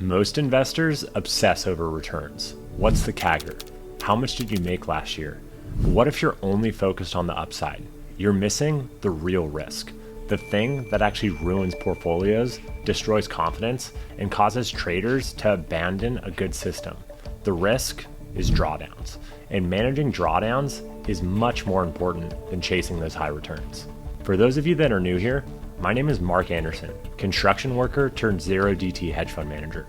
Most investors obsess over returns. What's the CAGR? How much did you make last year? But what if you're only focused on the upside? You're missing the real risk, the thing that actually ruins portfolios, destroys confidence, and causes traders to abandon a good system. The risk is drawdowns, and managing drawdowns is much more important than chasing those high returns. For those of you that are new here, my name is Mark Anderson, construction worker turned zero DT hedge fund manager.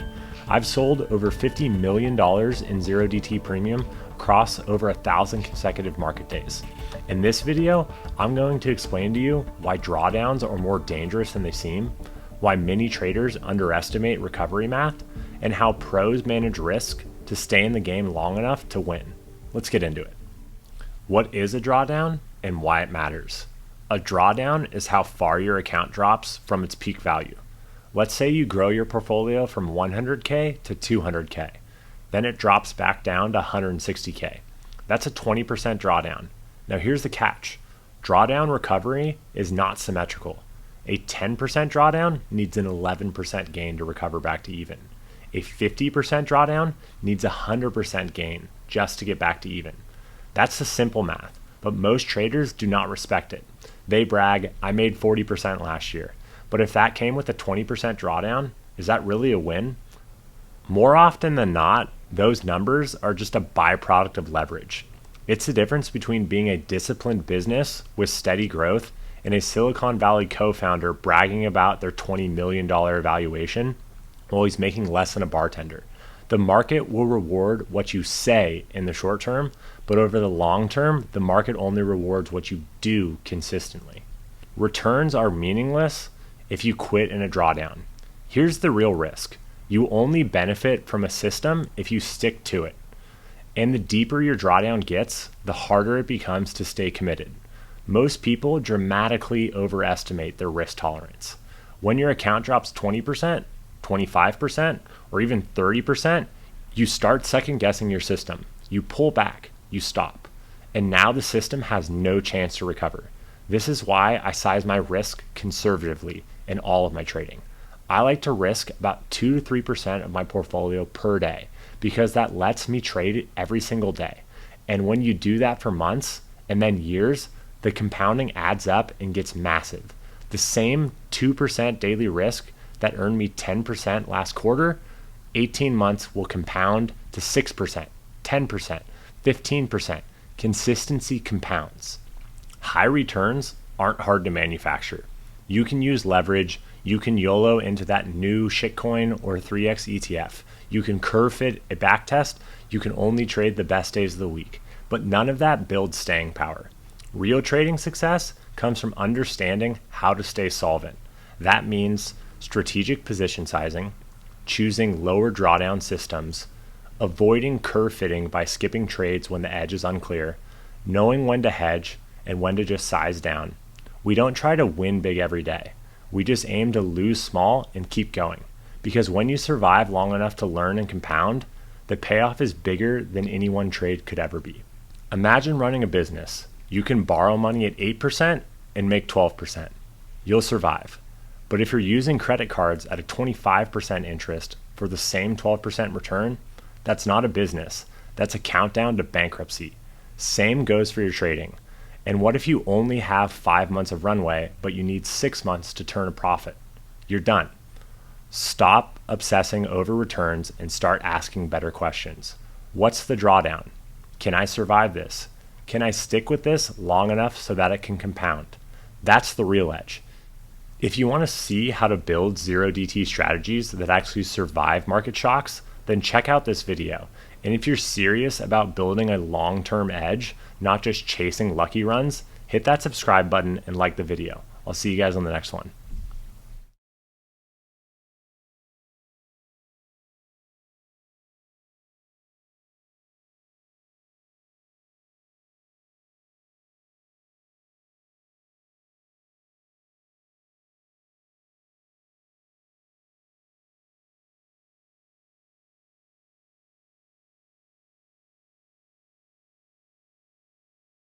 I've sold over $50 million in zero DT premium across over 1,000 consecutive market days. In this video, I'm going to explain to you why drawdowns are more dangerous than they seem, why many traders underestimate recovery math, and how pros manage risk to stay in the game long enough to win. Let's get into it. What is a drawdown and why it matters? A drawdown is how far your account drops from its peak value. Let's say you grow your portfolio from 100K to 200K. Then it drops back down to 160K. That's a 20% drawdown. Now here's the catch. Drawdown recovery is not symmetrical. A 10% drawdown needs an 11% gain to recover back to even. A 50% drawdown needs a 100% gain just to get back to even. That's the simple math, but most traders do not respect it. They brag, I made 40% last year. But if that came with a 20% drawdown, is that really a win? More often than not, those numbers are just a byproduct of leverage. It's the difference between being a disciplined business with steady growth and a Silicon Valley co-founder bragging about their $20 million valuation while he's making less than a bartender. The market will reward what you say in the short term, but over the long term, the market only rewards what you do consistently. Returns are meaningless if you quit in a drawdown. Here's the real risk. You only benefit from a system if you stick to it. And the deeper your drawdown gets, the harder it becomes to stay committed. Most people dramatically overestimate their risk tolerance. When your account drops 20%, 25%, or even 30%, you start second guessing your system. You pull back, you stop. And now the system has no chance to recover. This is why I size my risk conservatively in all of my trading. I like to risk about 2 to 3% of my portfolio per day because that lets me trade every single day. And when you do that for months and then years, the compounding adds up and gets massive. The same 2% daily risk that earned me 10% last quarter, 18 months will compound to 6%, 10%, 15%. Consistency compounds. High returns aren't hard to manufacture. You can use leverage. You can YOLO into that new shitcoin or 3x ETF. You can curve fit a backtest. You can only trade the best days of the week. But none of that builds staying power. Real trading success comes from understanding how to stay solvent. That means strategic position sizing, choosing lower drawdown systems, avoiding curve fitting by skipping trades when the edge is unclear, knowing when to hedge and when to just size down. We don't try to win big every day. We just aim to lose small and keep going. Because when you survive long enough to learn and compound, the payoff is bigger than any one trade could ever be. Imagine running a business. You can borrow money at 8% and make 12%. You'll survive. But if you're using credit cards at a 25% interest for the same 12% return, that's not a business. That's a countdown to bankruptcy. Same goes for your trading. And what if you only have 5 months of runway, but you need 6 months to turn a profit? You're done. Stop obsessing over returns and start asking better questions. What's the drawdown? Can I survive this? Can I stick with this long enough so that it can compound? That's the real edge. If you want to see how to build zero DT strategies that actually survive market shocks, then check out this video. And if you're serious about building a long-term edge, not just chasing lucky runs, hit that subscribe button and like the video. I'll see you guys on the next one.